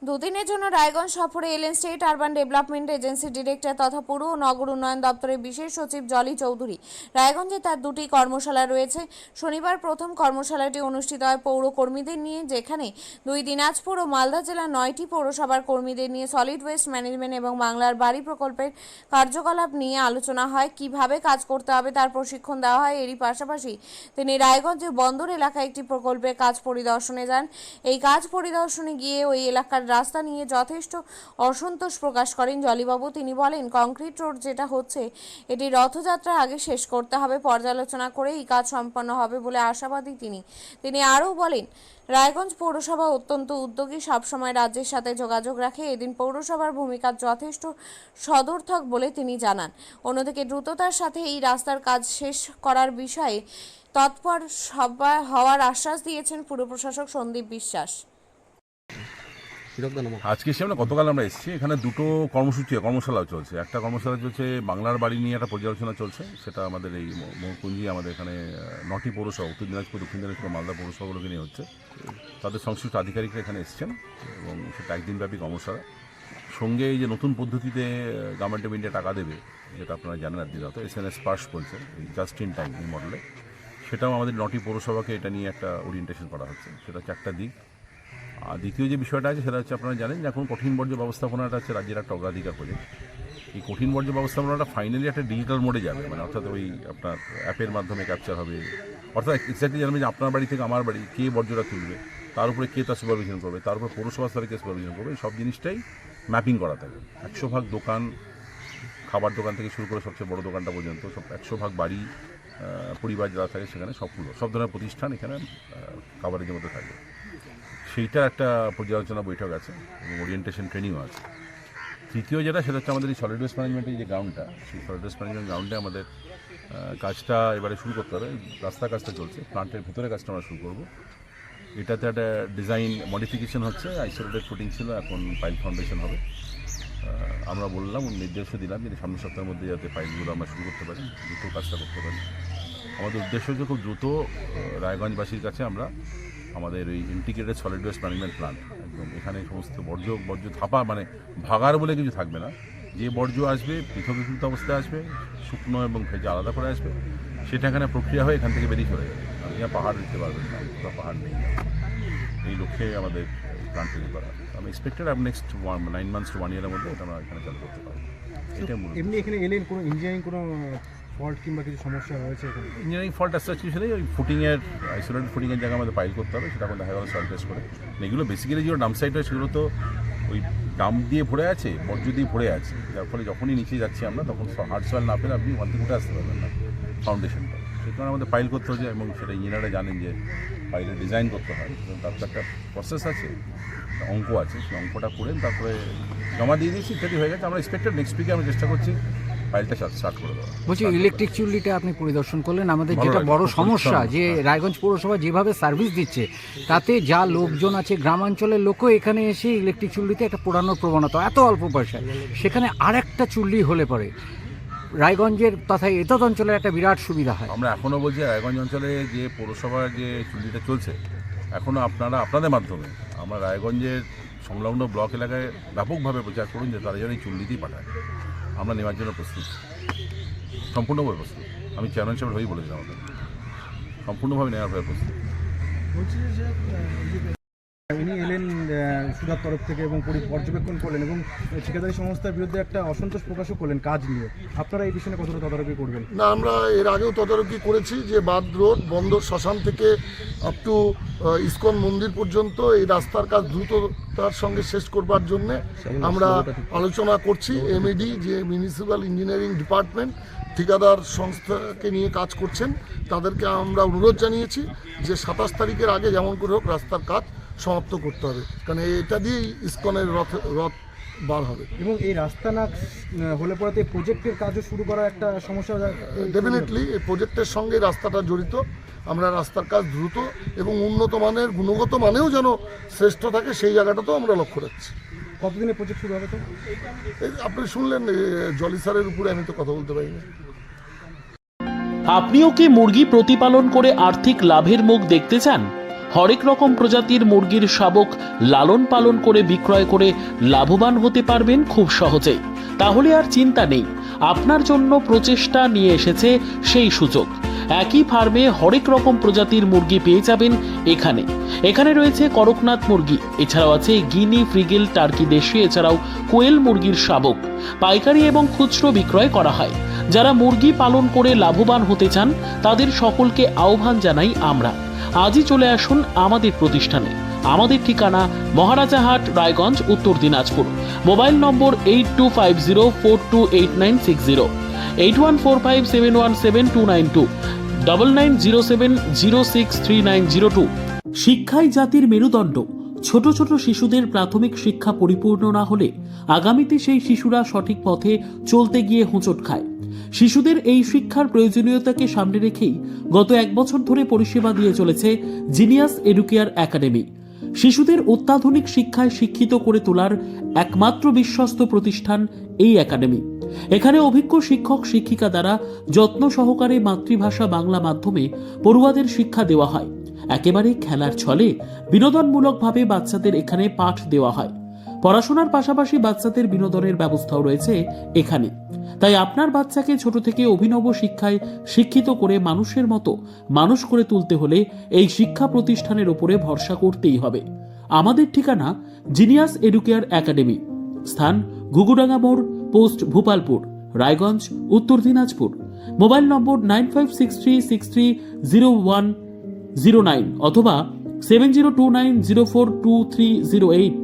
দুদিনের জন্য রায়গঞ্জ সফরে এলেন স্টেট আরবান ডেভেলপমেন্ট এজেন্সির ডিরেক্টর তথা পুর ও নগর উন্নয়ন দপ্তরের বিশেষ সচিব জলি চৌধুরী। রায়গঞ্জে তার দুটি কর্মশালা রয়েছে। শনিবার প্রথম কর্মশালাটি অনুষ্ঠিত হয় পৌর কর্মীদের নিয়ে, যেখানে দিনাজপুর ও মালদা জেলার 9টি পৌরসভার কর্মীদের নিয়ে সলিড ওয়েস্ট ম্যানেজমেন্ট এবং বাংলার বাড়ি প্রকল্পের কার্যকলাপ নিয়ে আলোচনা হয়। কিভাবে কাজ করতে হবে তার প্রশিক্ষণ দেওয়া হয়। এরই পাশাপাশি তিনি রায়গঞ্জের বন্দর এলাকায় একটি প্রকল্পের কাজ পরিদর্শনে যান। এই কাজ পরিদর্শনে গিয়ে ওই এলাকার রাস্তা নিয়ে যথেষ্ট অসন্তোষ প্রকাশ করেন জলিবাবু। তিনি বলেন, কংক্রিট রোড যেটা হচ্ছে এটি রথযাত্রার আগে শেষ করতে হবে। পর্যালোচনা করে এই কাজ সম্পন্ন হবে বলে আশাবাদী তিনি আরও বলেন, রায়গঞ্জ পৌরসভা অত্যন্ত উদ্যোগী, সবসময় রাজ্যের সাথে যোগাযোগ রাখে। এদিন পৌরসভার ভূমিকা যথেষ্ট সদর্থক বলে তিনি জানান। অন্যদিকে দ্রুততার সাথে এই রাস্তার কাজ শেষ করার বিষয়ে তৎপর হওয়ার আশ্বাস দিয়েছেন পুর প্রশাসক সন্দীপ বিশ্বাস। আজকে এসে গতকাল আমরা এসেছি, এখানে দুটো কর্মশালা চলছে। একটা কর্মশালা চলছে বাংলার বাড়ি নিয়ে, একটা পর্যালোচনা চলছে। সেটা আমাদের এই মহকুঞ্জি, আমাদের এখানে 9টি পৌরসভা, উত্তর দিনাজপুর, দক্ষিণ দিনাজপুর, মালদা পৌরসভাগুলোকে নিয়ে হচ্ছে। তাদের সংশ্লিষ্ট আধিকারিকরা এখানে এসেছেন এবং সেটা একদিনব্যাপী কর্মশালা। সঙ্গে এই যে নতুন পদ্ধতিতে গভর্নমেন্ট অফ ইন্ডিয়া টাকা দেবে, যেটা আপনারা জানেন আর দিন হয়তো SNS পাস বলছে, জাস্ট ইন টাইম এই মডেলে, সেটাও আমাদের 9টি পৌরসভাকে এটা নিয়ে একটা ওরিয়েন্টেশন করা হচ্ছে। সেটা হচ্ছে একটা দিক। আর দ্বিতীয় যে বিষয়টা আছে সেটা হচ্ছে, আপনারা জানেন যে এখন কঠিন বর্জ্য ব্যবস্থাপনাটা হচ্ছে রাজ্যের একটা অগ্রাধিকার প্রজেক্ট। এই কঠিন বর্জ্য ব্যবস্থাপনাটা ফাইনালি একটা ডিজিটাল মোডে যাবে, মানে অর্থাৎ ওই আপনার অ্যাপের মাধ্যমে ক্যাপচার হবে। অর্থাৎ এক্স্যাক্টলি জানবে যে আপনার বাড়ি থেকে আমার বাড়ি কে বর্জ্যটা তুলবে, তার উপরে কে তার সুপারভিশন করবে, তার উপরে পৌরসভা স্তরে কে সুপারভিশন করবে, এই সব জিনিসটাই ম্যাপিং করা থাকে। 100 দোকান, খাবার দোকান থেকে শুরু করে সবচেয়ে বড় দোকানটা পর্যন্ত, সব 100 বাড়ি, পরিবার যারা থাকে সেখানে সব ধরনের প্রতিষ্ঠান এখানে কাভারেজের মধ্যে থাকে। সেইটা একটা পর্যালোচনা বৈঠক আছে এবং ওরিয়েন্টেশন ট্রেনিংও আছে। তৃতীয় যেটা, সেটা হচ্ছে আমাদের এই সলিড ওয়েস্ট ম্যানেজমেন্টের যে গ্রাউন্ডটা, সেই সলিড ওয়েস্ট ম্যানেজমেন্ট গ্রাউন্ডে আমাদের কাজটা এবারে শুরু করতে হবে। রাস্তার কাজটা চলছে, প্লান্টের ভিতরে কাজটা আমরা শুরু করবো। এটাতে একটা ডিজাইন মডিফিকেশন হচ্ছে। আইসোলেটেড ফুটিং ছিল, এখন পাইল ফাউন্ডেশন হবে। আমরা বললাম, নির্দেশও দিলাম যে সামনের সপ্তাহের মধ্যে যাতে পাইলগুলো আমরা শুরু করতে পারি, দ্রুত কাজটা করতে পারি। আমাদের উদ্দেশ্য হচ্ছে খুব দ্রুত রায়গঞ্জবাসীর কাছে আমরা আমাদের ওই integrated solid waste management plant, একদম এখানে সমস্ত বর্জ্য থাপা, মানে ভাগার বলে কিছু থাকবে না। যে বর্জ্য আসবে পৃথকীকৃত অবস্থায় আসবে, শুকনো এবং ভেজে আলাদা করে আসবে, সেটা এখানে প্রক্রিয়া হয়ে এখান থেকে বেরিয়ে চলে যাবে। আপনি পাহাড় দিতে পারবেন না, পাহাড় নেই। এই লক্ষ্যে আমাদের প্ল্যান্ট তৈরি করা। আমি এক্সপেক্টেড নেক্সট 9 মান্থস টু 1 ইয়ারের মধ্যে এটা আমরা এখানে চালু করতে পারবো। এটা এমনি এখানে এলেন, কোনো ইঞ্জিনিয়ারিং কোনো ফল্ট কিংবা কিছু সমস্যা হয়েছে? ইঞ্জিনিয়ারিং ফল্ট আসতে কিছু নেই। ওই ফুটিংয়ের, আইসোলেটেড ফুটিংয়ের জায়গায় আমাদের পাইল করতে হবে, সেটা এখন দেখা গেল সয়েল টেস্ট করে। এগুলো বেসিক্যালি যেগুলো ডাম্প সাইট হয় সেগুলো তো ওই ডাম্প দিয়ে ভরে আছে, বর্জ্য দিয়ে ভরে আছে, যার ফলে যখনই নিচে যাচ্ছি আমরা তখন হার্ড সয়েল না পেলে আপনি ওখান থেকে উঠে আসতে পারবেন না ফাউন্ডেশনটা। সেই কারণে আমাদের পাইল করতে হচ্ছে এবং সেটা ইঞ্জিনিয়াররা জানেন যে পাইলের ডিজাইন করতে হয়, তার তো একটা প্রসেস আছে, অঙ্ক আছে, সেই অঙ্কটা করে তারপরে জমা দিয়ে দিয়েছি, ইত্যাদি হয়ে গেছে। আমরা এক্সপেক্টেড নেক্সট উইকে আমরা চেষ্টা করছি ফাইলটা স্টার্ট করে দেওয়া। বলছি, ইলেকট্রিক চুল্লিটা আপনি পরিদর্শন করলেন। আমাদের যেটা বড় সমস্যা, যে রায়গঞ্জ পৌরসভা যেভাবে সার্ভিস দিচ্ছে তাতে যা লোকজন আছে, গ্রামাঞ্চলের লোকও এখানে এসে ইলেকট্রিক চুল্লিতে একটা পোড়ানোর প্রবণতা, এত অল্প পয়সায়। সেখানে আরেকটা চুল্লি হলে পরে রায়গঞ্জের তথা এতদ অঞ্চলের একটা বিরাট সুবিধা হয়। আমরা এখনও বলছি, রায়গঞ্জ অঞ্চলে যে পৌরসভার যে চুল্লিটা চলছে, এখনও আপনাদের মাধ্যমে আমরা রায়গঞ্জের সংলগ্ন ব্লক এলাকায় ব্যাপকভাবে প্রচার করুন যে তারা যেন এই চুল্লিতেই পাঠায়। আমরা নেওয়ার জন্য প্রস্তুত, সম্পূর্ণভাবে প্রস্তুত। আমি চেয়ারম্যান সাহেবের হয়েই বলেছিলাম, আমাদের সম্পূর্ণভাবে নেওয়ার হয়ে প্রস্তুত। বলছি যে ইনি এলেন সুদার তরফ থেকে এবং পর্যবেক্ষণ করলেন এবং ঠিকাদারি সংস্থার বিরুদ্ধে একটা অসন্তোষ প্রকাশও করলেন কাজ নিয়ে। আপনারা এই বিষয়ে কতটা তদারকি করবেন? না, আমরা এর আগেও তদারকি করেছি যে বাদ রোড, বন্দর শ্মশান থেকে আপ টু ইসকন মন্দির পর্যন্ত এই রাস্তার কাজ দ্রুততার সঙ্গে শেষ করবার জন্যে আমরা আলোচনা করছি। MED যে মিউনিসিপ্যাল ইঞ্জিনিয়ারিং ডিপার্টমেন্ট ঠিকাদার সংস্থাকে নিয়ে কাজ করছেন, তাদেরকে আমরা অনুরোধ জানিয়েছি যে 27 তারিখের আগে যেমন করে হোক রাস্তার কাজ সমাপ্ত করতে হবে, কারণ এটা দিয়েই ইসকনের রথ বার হবে। এবং এই রাস্তা না হলে পরে প্রজেক্টের কাজও শুরু করা একটা সমস্যা। ডেফিনেটলি এই প্রজেক্টের সঙ্গে রাস্তাটা জড়িত। আমরা রাস্তার কাজ দ্রুত এবং উন্নত মানের, গুণগত মানেও যেন শ্রেষ্ঠ থাকে, সেই জায়গাটাতেও আমরা লক্ষ্য রাখছি। কতদিনে প্রজেক্ট শুরু হবে? তো আপনি শুনলেন জলি স্যারের উপরে, আমি তো কথা বলতে পারি না। আপনিও কি মুরগি প্রতিপালন করে আর্থিক লাভের মুখ দেখতে চান? হরেক রকম প্রজাতির মুরগির শাবক লালন পালন করে বিক্রয় করে লাভবান হতে পারবেন খুব সহজেই। তাহলে আর চিন্তা নেই, আপনার জন্য প্রচেষ্টা নিয়ে এসেছে সেই সুযোগ। একই ফার্মে হরেক রকম প্রজাতির মুরগি পেয়ে যাবেন এখানে রয়েছে করকনাথ মুরগি, এছাড়াও আছে গিনি, ফ্রিগেল, টার্কি দেশি, এছাড়াও কোয়েল মুরগির শাবক পাইকারি এবং খুচরো বিক্রয় করা হয়। যারা মুরগি পালন করে লাভবান হতে চান তাদের সকলকে আহ্বান জানাই আমরা। আজই চলে আসুন আমাদের প্রতিষ্ঠানে। আমাদের ঠিকানা মহারাজাহাট, রায়গঞ্জ, উত্তর দিনাজপুর। মোবাইল নম্বর 8250428960, 8145717292, 9907063902। শিক্ষাই জাতির মেরুদণ্ড। ছোট ছোট শিশুদের প্রাথমিক শিক্ষা পরিপূর্ণ না হলে আগামীতে সেই শিশুরা সঠিক পথে চলতে গিয়ে হোঁচট খায়। শিশুদের এই শিক্ষার প্রয়োজনীয়তাকে সামনে রেখেই গত 1 বছর ধরে পরিষেবা দিয়ে চলেছে জিনিয়াস এডুকেয়ার একাডেমি। শিশুদের অত্যাধুনিক শিক্ষায় শিক্ষিত করে তোলার একমাত্র বিশ্বস্ত প্রতিষ্ঠান এই একাডেমি। এখানে অভিজ্ঞ শিক্ষক শিক্ষিকা দ্বারা যত্ন সহকারে মাতৃভাষা বাংলা মাধ্যমে পড়ুয়াদের শিক্ষা দেওয়া হয়। একেবারে খেলার ছলে বিনোদনমূলকভাবে বাচ্চাদের এখানে পাঠ দেওয়া হয়। পড়াশোনার পাশাপাশি বাচ্চাদের বিনোদনের ব্যবস্থাও রয়েছে এখানে। তাই আপনার বাচ্চাকে ছোট থেকে অভিনব শিক্ষায় শিক্ষিত করে মানুষের মতো মানুষ করে তুলতে হলে এই শিক্ষা প্রতিষ্ঠানের উপরে ভরসা করতেই হবে। আমাদের ঠিকানা জিনিয়াস এডুকেয়ার একাডেমি, স্থান ঘুঘুডাঙ্গা মোড়, পোস্ট ভূপালপুর, রায়গঞ্জ, উত্তর দিনাজপুর। মোবাইল নম্বর 9563630109 অথবা 7029042308।